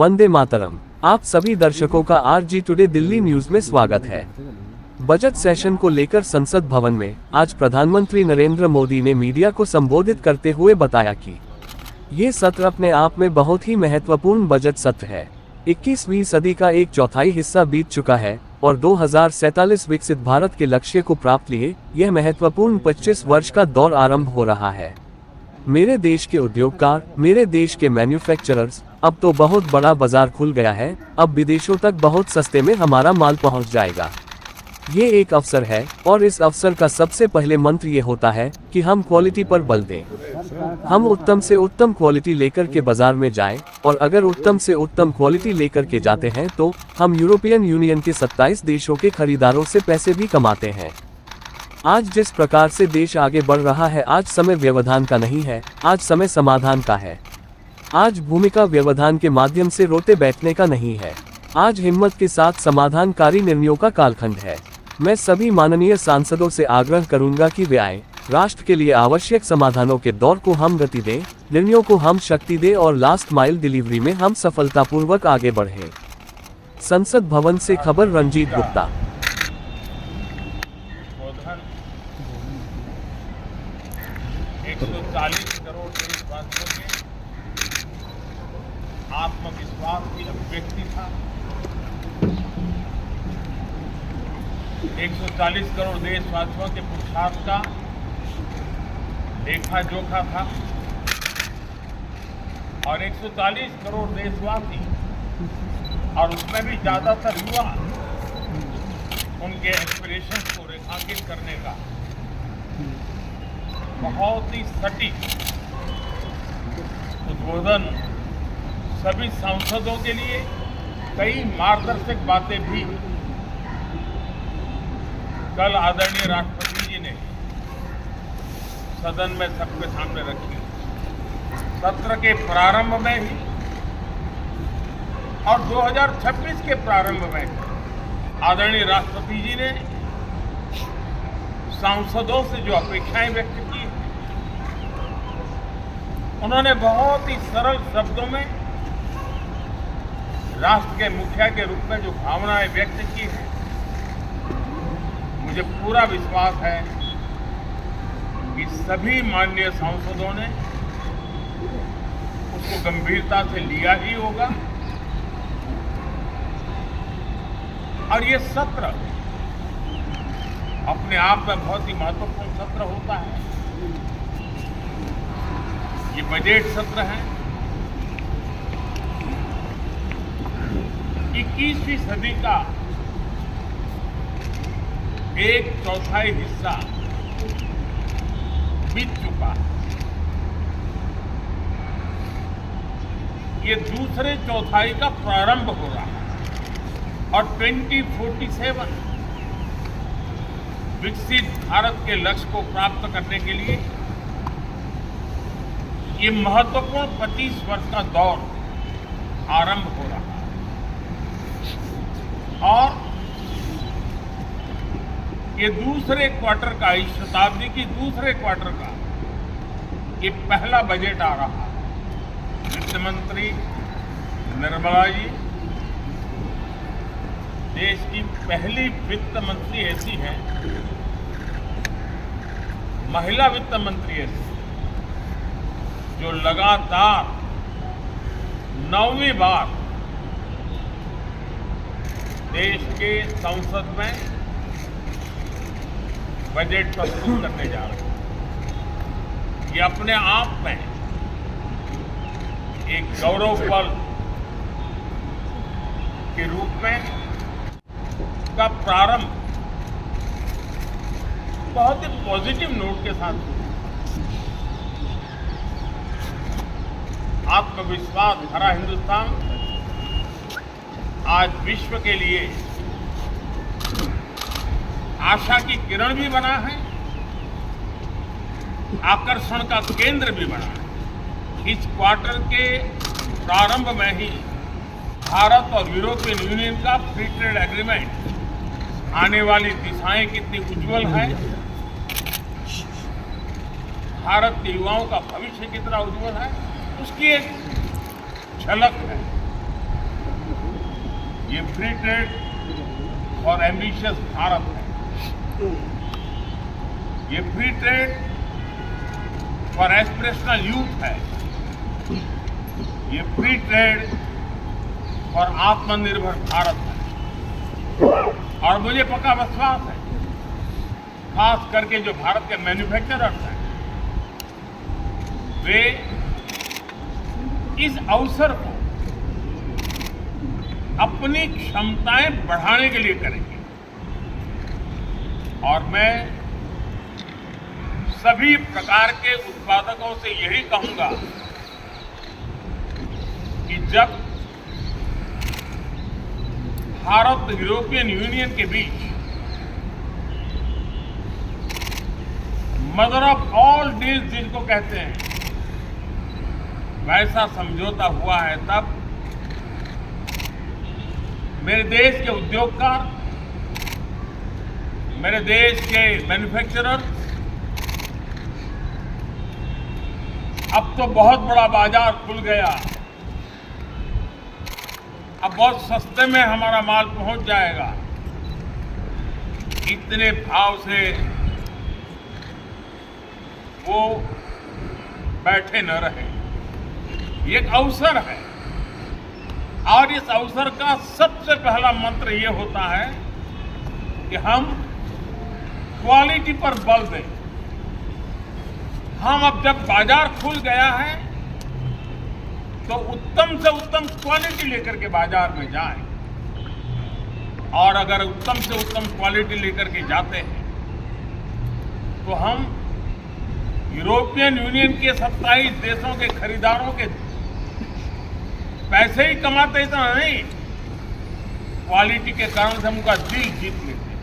वंदे मातरम। आप सभी दर्शकों का आरजी टुडे दिल्ली न्यूज में स्वागत है। बजट सेशन को लेकर संसद भवन में आज प्रधानमंत्री नरेंद्र मोदी ने मीडिया को संबोधित करते हुए बताया कि ये सत्र अपने आप में बहुत ही महत्वपूर्ण बजट सत्र है। 21वीं सदी का एक चौथाई हिस्सा बीत चुका है और 2047 विकसित भारत के लक्ष्य को प्राप्त लिए यह महत्वपूर्ण 25 वर्ष का दौर आरंभ हो रहा है। मेरे देश के उद्योगकार, मेरे देश के मैन्युफैक्चरर्स, अब तो बहुत बड़ा बाजार खुल गया है। अब विदेशों तक बहुत सस्ते में हमारा माल पहुंच जाएगा। ये एक अवसर है और इस अवसर का सबसे पहले मंत्र ये होता है कि हम क्वालिटी पर बल दें। हम उत्तम से उत्तम क्वालिटी लेकर के बाजार में जाएं और अगर उत्तम से उत्तम क्वालिटी लेकर के जाते हैं तो हम यूरोपियन यूनियन के 27 देशों के खरीदारों से पैसे भी कमाते हैं। आज जिस प्रकार से देश आगे बढ़ रहा है, आज समय व्यवधान का नहीं है, आज समय समाधान का है। आज भूमिका व्यवधान के माध्यम से रोते बैठने का नहीं है। आज हिम्मत के साथ समाधानकारी निर्णयों का कालखंड है। मैं सभी माननीय सांसदों से आग्रह करूंगा कि वे आए, राष्ट्र के लिए आवश्यक समाधानों के दौर को हम गति दें, निर्णयों को हम शक्ति दें और लास्ट माइल डिलीवरी में हम सफलतापूर्वक आगे बढ़ें। संसद भवन से खबर रंजीत गुप्ता। 140 करोड़ देशवासियों के आत्मविश्वास की अभिव्यक्ति था। 140 करोड़ देशवासियों के पुरुषार्थ का लेखा जोखा था और 140 करोड़ देशवासी और उसमें भी ज्यादातर युवा उनके एस्पिरेशंस को रेखांकित करने का बहुत ही सटीक उद्बोधन सभी सांसदों के लिए कई मार्गदर्शक बातें भी कल आदरणीय राष्ट्रपति जी ने सदन में सबके सामने रखी। सत्र के प्रारंभ में ही और 2026 के प्रारंभ में आदरणीय राष्ट्रपति जी ने सांसदों से जो अपेक्षाएं व्यक्त की, उन्होंने बहुत ही सरल शब्दों में राष्ट्र के मुखिया के रूप में जो भावनाएं व्यक्त की हैं, मुझे पूरा विश्वास है कि सभी माननीय सांसदों ने उसको गंभीरता से लिया ही होगा और ये सत्र अपने आप में बहुत ही महत्वपूर्ण सत्र होता है। ये बजट सत्र है। 21वीं सदी का एक चौथाई हिस्सा बीत चुका है। ये दूसरे चौथाई का प्रारंभ हो रहा है और 2047 विकसित भारत के लक्ष्य को प्राप्त करने के लिए ये महत्वपूर्ण 25 वर्ष का दौर आरंभ हो रहा है और ये दूसरे क्वार्टर का, इस शताब्दी की दूसरे क्वार्टर का ये पहला बजट आ रहा है। वित्त मंत्री निर्मला जी देश की पहली वित्त मंत्री ऐसी हैं, महिला वित्त मंत्री ऐसी जो लगातार 9वीं बार देश के संसद में बजट प्रस्तुत करने जा रहे हैं। ये अपने आप में एक गौरव पल के रूप में का प्रारंभ बहुत ही पॉजिटिव नोट के साथ हुआ। आत्मविश्वास भरा हिंदुस्तान आज विश्व के लिए आशा की किरण भी बना है, आकर्षण का केंद्र भी बना है। इस क्वार्टर के प्रारंभ में ही भारत और यूरोपियन यूनियन का फ्री ट्रेड एग्रीमेंट आने वाली दिशाएं कितनी उज्जवल है, भारत के युवाओं का भविष्य कितना उज्जवल है, उसकी एक झलक है। ये फ्री ट्रेड और एम्बिशियस भारत है। ये free trade for aspirational youth है। ये फ्री ट्रेड और आत्मनिर्भर भारत है। और मुझे पक्का विश्वास है, खास करके जो भारत के मैन्युफैक्चरर्स हैं, वे इस अवसर को अपनी क्षमताएं बढ़ाने के लिए करेंगे। और मैं सभी प्रकार के उत्पादकों से यही कहूंगा कि जब भारत यूरोपियन यूनियन के बीच मदर ऑफ ऑल डील्स जिनको कहते हैं, वैसा समझौता हुआ है, तब मेरे देश के उद्योगकार, मेरे देश के मैन्युफैक्चरर अब तो बहुत बड़ा बाजार खुल गया। अब बहुत सस्ते में हमारा माल पहुंच जाएगा। इतने भाव से वो बैठे न रहे। ये एक अवसर है और इस अवसर का सबसे पहला मंत्र ये होता है कि हम क्वालिटी पर बल दें। हम अब जब बाजार खुल गया है तो उत्तम से उत्तम क्वालिटी लेकर के बाजार में जाएं। और अगर उत्तम से उत्तम क्वालिटी लेकर के जाते हैं तो हम यूरोपियन यूनियन के 27 देशों के खरीदारों के पैसे ही कमाते इतना नहीं, क्वालिटी के कारण से हम उनका दिल जीत लेते हैं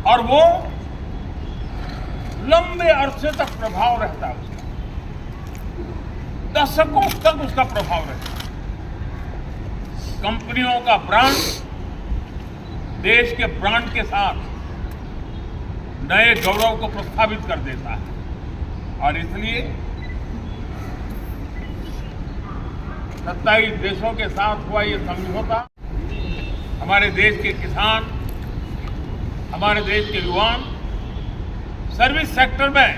और वो लंबे अरसे तक प्रभाव रहता है उसका, दशकों तक उसका प्रभाव रहता है। कंपनियों का ब्रांड देश के ब्रांड के साथ नए गौरव को प्रस्थापित कर देता है। और इसलिए 27 देशों के साथ हुआ ये समझौता हमारे देश के किसान, हमारे देश के युवान, सर्विस सेक्टर में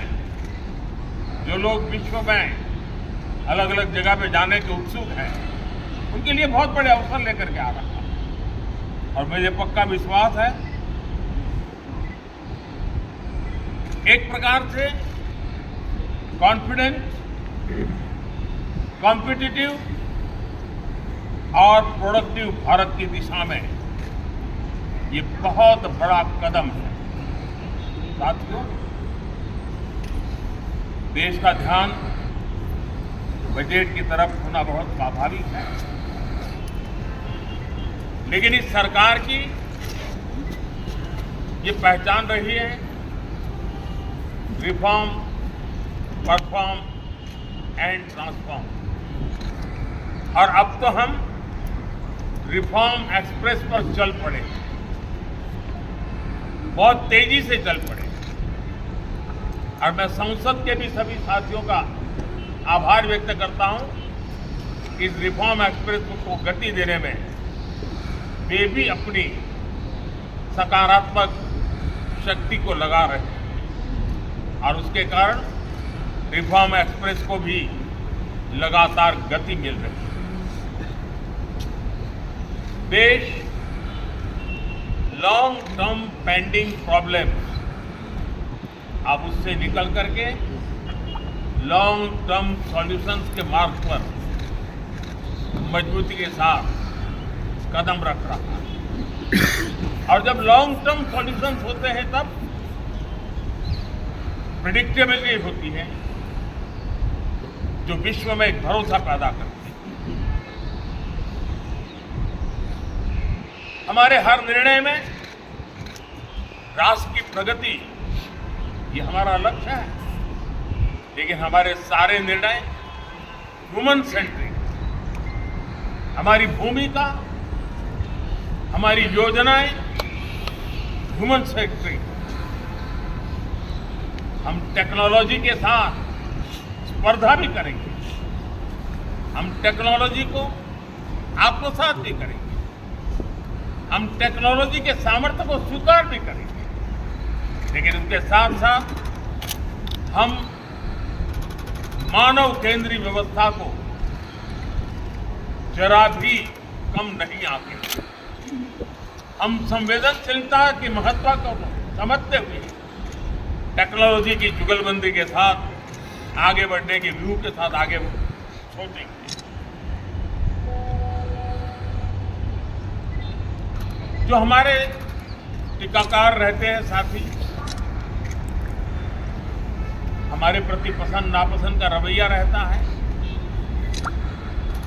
जो लोग विश्व में अलग अलग जगह पे जाने के उत्सुक हैं, उनके लिए बहुत बड़े अवसर लेकर के आ रहा है। और मुझे पक्का विश्वास है, एक प्रकार से कॉन्फिडेंट, कॉम्पिटिटिव और प्रोडक्टिव भारत की दिशा में ये बहुत बड़ा कदम है। साथियों, देश का ध्यान बजट की तरफ होना बहुत स्वाभाविक है, लेकिन इस सरकार की ये पहचान रही है रिफॉर्म, परफॉर्म एंड ट्रांसफॉर्म। और अब तो हम रिफॉर्म एक्सप्रेस पर चल पड़े, बहुत तेजी से चल पड़े। और मैं संसद के भी सभी साथियों का आभार व्यक्त करता हूं कि इस रिफॉर्म एक्सप्रेस को गति देने में वे भी अपनी सकारात्मक शक्ति को लगा रहे हैं और उसके कारण रिफॉर्म एक्सप्रेस को भी लगातार गति मिल रही है। देश लॉन्ग टर्म पेंडिंग प्रॉब्लम्स अब उससे निकल करके लॉन्ग टर्म सॉल्यूशंस के मार्ग पर मजबूती के साथ कदम रख रहा है। और जब लॉन्ग टर्म सॉल्यूशंस होते हैं तब प्रेडिक्टेबिलिटी होती है, जो विश्व में एक भरोसा पैदा करती है। हमारे हर निर्णय में राष्ट्र की प्रगति ये हमारा लक्ष्य है, लेकिन हमारे सारे निर्णय ह्यूमन सेंट्रिक, हमारी भूमिका, हमारी योजनाएं ह्यूमन सेंट्रिक। हम टेक्नोलॉजी के साथ स्पर्धा भी करेंगे, हम टेक्नोलॉजी को आत्मसात भी करेंगे, हम टेक्नोलॉजी के सामर्थ्य को स्वीकार भी करेंगे, लेकिन उसके साथ साथ हम मानव केंद्रीय व्यवस्था को जरा भी कम नहीं आंकेंगे। हम संवेदनशीलता की महत्व को समझते हुए टेक्नोलॉजी की जुगलबंदी के साथ आगे बढ़ने के व्यू के साथ आगे सोचेंगे। जो हमारे टीकाकार रहते हैं साथी, हमारे प्रति पसंद नापसंद का रवैया रहता है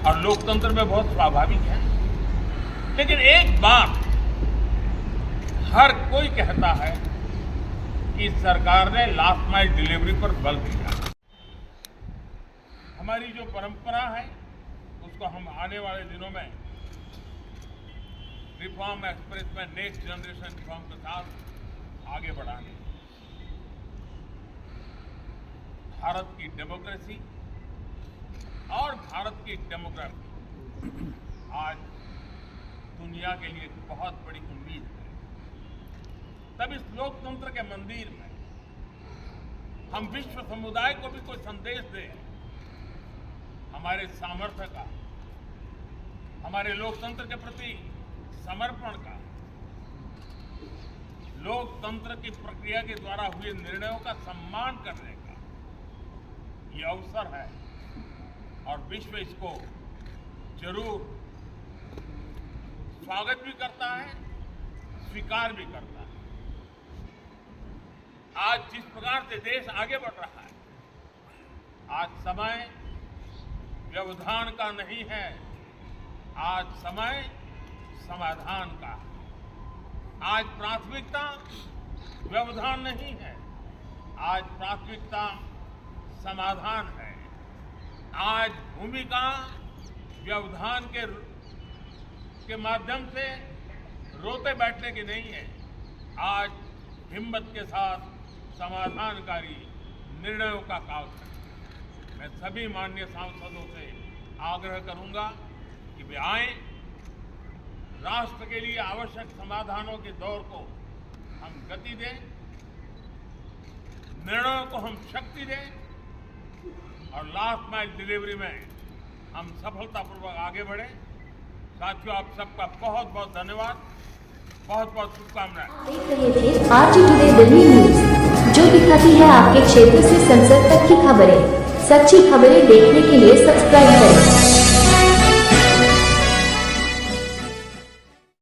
और लोकतंत्र में बहुत स्वाभाविक है, लेकिन एक बात हर कोई कहता है कि सरकार ने लास्ट माइल डिलीवरी पर बल दिया। हमारी जो परंपरा है उसको हम आने वाले दिनों में रिफॉर्म एक्सप्रेस में नेक्स्ट जनरेशन रिफॉर्म के साथ आगे बढ़ाएंगे। भारत की डेमोक्रेसी और भारत की डेमोग्राफी आज दुनिया के लिए बहुत बड़ी उम्मीद है। तब इस लोकतंत्र के मंदिर में हम विश्व समुदाय को भी कोई संदेश दें हमारे सामर्थ्य का, हमारे लोकतंत्र के प्रति समर्पण का, लोकतंत्र की प्रक्रिया के द्वारा हुए निर्णयों का सम्मान करने का ये अवसर है और विश्व इसको जरूर स्वागत भी करता है, स्वीकार भी करता है। आज जिस प्रकार से देश आगे बढ़ रहा है, आज समय व्यवधान का नहीं है, आज समय समाधान का है। आज प्राथमिकता व्यवधान नहीं है, आज प्राथमिकता समाधान है। आज भूमिका व्यवधान के माध्यम से रोते बैठने की नहीं है, आज हिम्मत के साथ समाधानकारी निर्णयों का काल है। मैं सभी माननीय सांसदों से आग्रह करूंगा कि वे आएं, राष्ट्र के लिए आवश्यक समाधानों के दौर को हम गति दें, निर्णयों को हम शक्ति दें और लास्ट माइल डिलीवरी में हम सफलतापूर्वक आगे बढ़ें। साथियों, आप सबका बहुत बहुत धन्यवाद, बहुत बहुत शुभकामनाएं। देख रहे थे आरजी टुडे दिल्ली न्यूज, जो दिखाती है आपके क्षेत्र से संसद तक की खबरें। सच्ची खबरें देखने के लिए सब्सक्राइब करें।